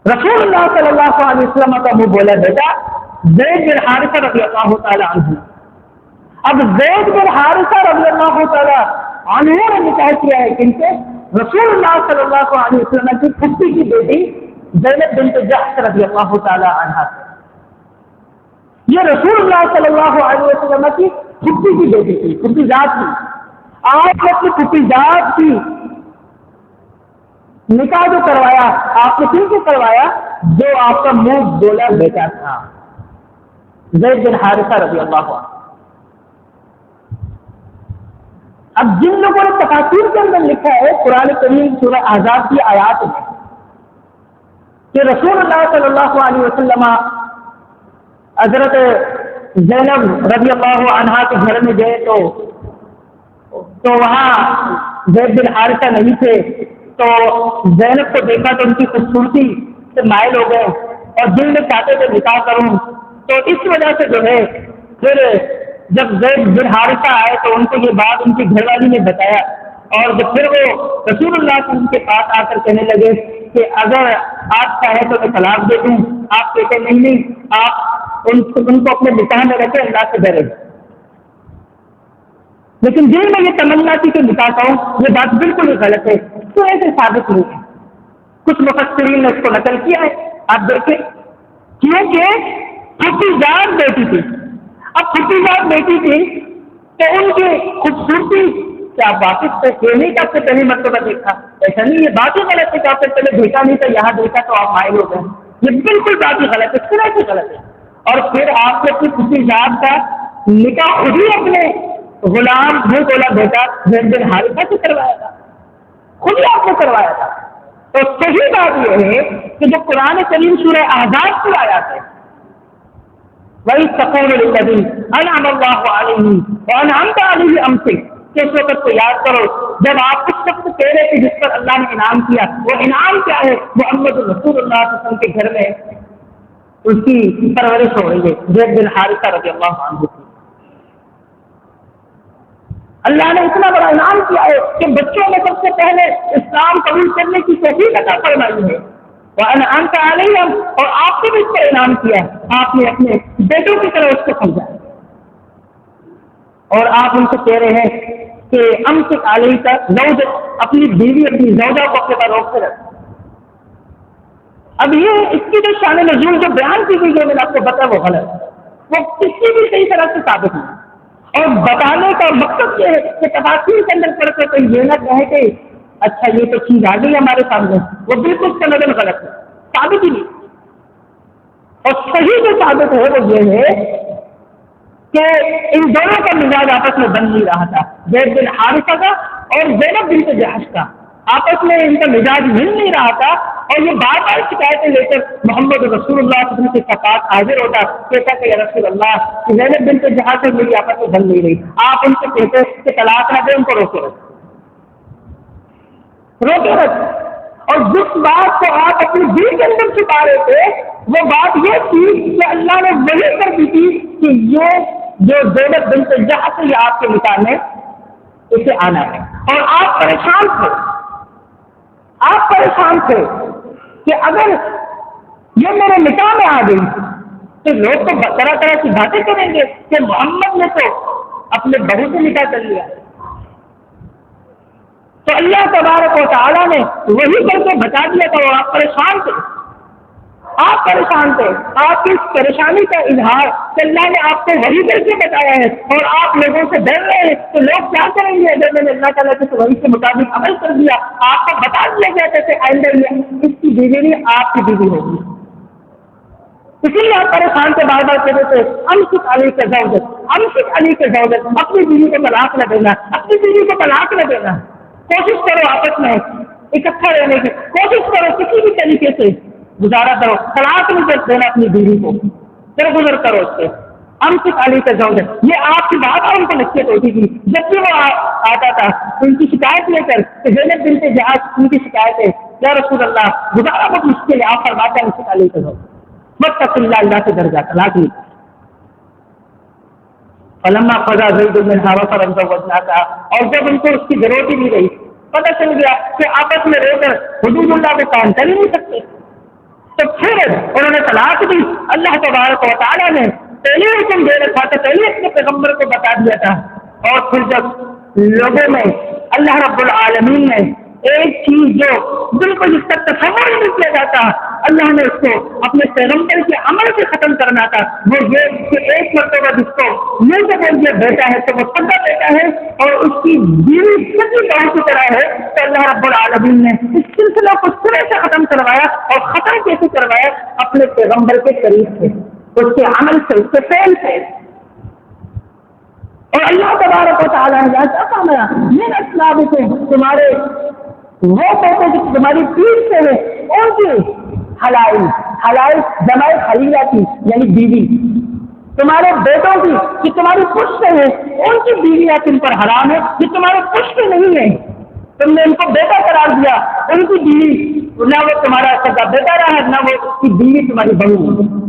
رسول اللہ صلی اللہ علیہ وسلم کا منہ بولا بیٹا زید بن حارثہ رضی اللہ تعالی عنہ. اب زید بن حارثہ رضی اللہ تعالی عنہ نے نکاح کیا ہے کن سے؟ رسول اللہ صلی اللہ علیہ وسلم کی پھپھی کی بیٹی زینب بنت جحش رضی اللہ تعالی عنہا سے. یہ رسول اللہ صلی اللہ علیہ وسلم کی پھپھی کی بیٹی تھی، پھپھی ذات تھی. آپ نے اپنی پھپھی ذات کی نکاح جو کروایا آپ نے کن سے کروایا؟ جو آپ کا منہ بولا بیٹا تھا، زید بن حارثہ رضی اللہ عنہ. اب جن لوگوں نے تفاسیر کے اندر لکھا ہے قرآن کریم سورہ احزاب کی آیات میں کہ رسول اللہ صلی اللہ علیہ وسلم حضرت زینب رضی اللہ عنہا کے گھر میں گئے تو وہاں زید بن حارثہ نہیں تھے، تو زینب کو دیکھا تو ان کی خوبصورتی سے مائل ہو گئے اور دل میں چاہتے تھے نکاح کروں. تو اس وجہ سے جو ہے پھر جب زید بن حارثہ آئے تو ان کو یہ بات ان کی گھر والی نے بتایا، اور جب پھر وہ رسول اللہ صلی اللہ علیہ وسلم کے پاس آ کر کہنے لگے کہ اگر آپ چاہیں تو میں طلاق دے دوں، آپ کہتے نہیں آپ ان کو اپنے نکاح میں رکھے، اللہ سے ڈرے. لیکن دل میں یہ تمنا تھی کہ نکاح کروں، یہ بات بالکل ہی غلط ہے. تو ایسے ثابت نہیں ہے. کچھ مفسرین نے اس کو نقل کیا ہے، آپ دیکھیں، کیونکہ پھپھی ذات بیٹی تھی. اب پھپھی ذات بیٹی تھی تو ان کی خوبصورتی کیا واقف تھے؟ یہ نہیں کہ آپ نے پہلی مرتبہ دیکھا، ایسا نہیں، یہ بات ہی غلط ہے کہ آپ نے پہلے دیکھا نہیں تھا، یہاں دیکھا تو آپ مائل ہو گئے. یہ بالکل بات ہی غلط ہے، سنا سے غلط ہے. اور پھر آپ نے اپنی پھپھی ذات کا نکاح خود ہی اپنے غلام منہ بولا بیٹا زید بن حارثہ سے کروایا تھا، خود ہی آپ نے کروایا تھا. تو صحیح بات یہ ہے کہ جو قرآن کریم سورہ احزاب کی آیات ہے وہی تقول للذی انعم اللہ علیہ وانعمت علیہ امسک، کہ اس وقت کو یاد کرو جب آپ اس شخص کو کہہ رہے تھے جس پر اللہ نے انعام کیا. وہ انعام کیا ہے؟ محمد رسول اللہ صلی اللہ علیہ وسلم کے گھر میں اس کی پرورش ہو رہی ہے، زید بن حارثہ رضی اللہ عنہ کی. اللہ نے اتنا بڑا انعام کیا ہے کہ بچوں میں سب سے پہلے اسلام قبول کرنے کی توفیق عطا فرمائی ہے. وانعمت علیہم، اور آپ کو بھی اس پر انعام کیا، آپ نے اپنے بیٹوں کی طرح اس کو سمجھا. اور آپ ان سے کہہ رہے ہیں کہ امسک علیہ کا زوج، اپنی بیوی اپنی زوجہ کو اپنے پاس روک کے رکھ. اب یہ اس کی جو شان نزول جو بیان کی گئی ہے میں نے آپ کو بتا وہ غلط، وہ کسی بھی صحیح طرح سے ثابت نہیں. اور بتانے کا مقصد یہ ہے کہ تفاسیر کے اندر پڑھ کر کوئی یہ نہ کہے کہ اچھا یہ تو چیز آ گئی ہمارے سامنے، وہ بالکل سندن غلط ہے، ثابت ہی نہیں. اور صحیح جو ثابت ہے وہ یہ ہے کہ ان دونوں کا مزاج آپس میں بن نہیں رہا تھا، زید بن حارثہ کا اور زینب بنت جحش کا آپس میں ان کا مزاج مل نہیں رہا تھا. اور یہ بار بار شکایتیں لے کر محمد رسول اللہ صلی اللہ علیہ وسلم کے پاس حاضر ہوتا، کہتا کہ یا رسول اللہ کہ زینب بنت جحش سے میری آپس میں بن نہیں رہی. آپ ان سے کہتے کہ طلاق نہ دیں، ان کو روکے رکھ. اور جس بات کو آپ اپنے دل کے اندر چھپا رہے تھے وہ بات یہ تھی کہ اللہ نے وہی کر دی تھی کہ یہ جو زینب بنت جحش ہے یہ آپ کے نکاح میں اسے آنا ہے. اور آپ پریشان تھے کہ اگر یہ میرے نکاح میں آ گئی تو لوگ تو طرح طرح کی باتیں کریں گے کہ محمد نے تو اپنے بہو سے نکاح کر لیا. تو اللہ تبارک و تعالیٰ نے وہی کر کے بتا دیا تھا. اور آپ پریشان تھے. آپ کی اس پریشانی کا اظہار کہ اللہ نے آپ کو وہی کر کے بتایا ہے اور آپ لوگوں سے ڈر رہے ہیں تو لوگ کیا کریں گے اگر میں نے اللہ تعالیٰ کے وہی کے مطابق عمل کر دیا. آپ کو بتا دیا گیا جیسے آئندہ میں اس کی بیوی نہیں آپ کی بیوی ہوگی. اسی لیے آپ پریشان سے بار بار کہتے تھے امسک علی کا زوجت، اپنی بیوی کو طلاق نہ دینا، کوشش کرو آپس میں اکٹھا رہنے کی کوشش کرو، کسی بھی طریقے سے گزارا کرو، طلاق نہیں کر دینا اپنی بیوی کو، درگزر کرو اس سے. امسک علی کا زوجت، یہ آپ کی بات ان کو نصیحت ہوتی تھی. جب بھی وہ آتا تھا ان کی شکایت لے کر کہ زینب بنت جحش ان کی شکایت ہے یا رسول اللہ گزارا بہت مشکل ہے. آپ فرماتے ہیں امسک علی کا زوجت، واتق اللہ سے ڈر جا، طلاق نہیں. فلما قضا زید منها وطرا زوجناها، اور جب ان کو اس کی ضرورت ہی نہیں رہی، پتہ چل گیا کہ آپس میں رہ کر حدود اللہ کو قائم کر ہی نہیں سکتے. تو پھر انہوں نے طلاق دی. اللہ تبارک و تعالیٰ نے پہلے حکم دے رکھا تھا، پہلے اپنے پیغمبر کو بتا دیا تھا. اور پھر جب لوگوں میں اللہ رب العالمین نے ایک چیز جو بالکل اس کا تصور ہی نہیں کیا جاتا، اللہ نے اس کو اپنے پیغمبر کے عمل سے ختم کرنا تھا. وہ یہ کہ ایک مرتبہ جس کو یہ جب یہ بیٹا ہے تو وہ سگا بیٹا ہے اور اس کی بیوی سگی بہو کی طرح ہے. تو اللہ رب العالمین نے اس سلسلہ کو سرے سے ختم کروایا. اور ختم کیسے کروایا؟ اپنے پیغمبر کے قریب سے، اس کے عمل سے، اس کے فعل سے. اور اللہ تبارک و تعالیٰ نے ایسا فرمایا من اصلابکم، تمہارے وہ بیٹے جو تمہاری پیٹھ سے ہے ان کی حلائل جمع خلیلہ کی یعنی بیوی، تمہارے بیٹوں کی کہ تمہاری پشت سے ہے ان کی بیویاں تم پر حرام ہے، جو تمہارے پشت سے نہیں ہے. تم نے ان کو بیٹا قرار دیا، ان کی بیوی نہ وہ تمہارا سگا بیٹا رہا ہے، نہ وہ اس کی بیوی تمہاری بہو.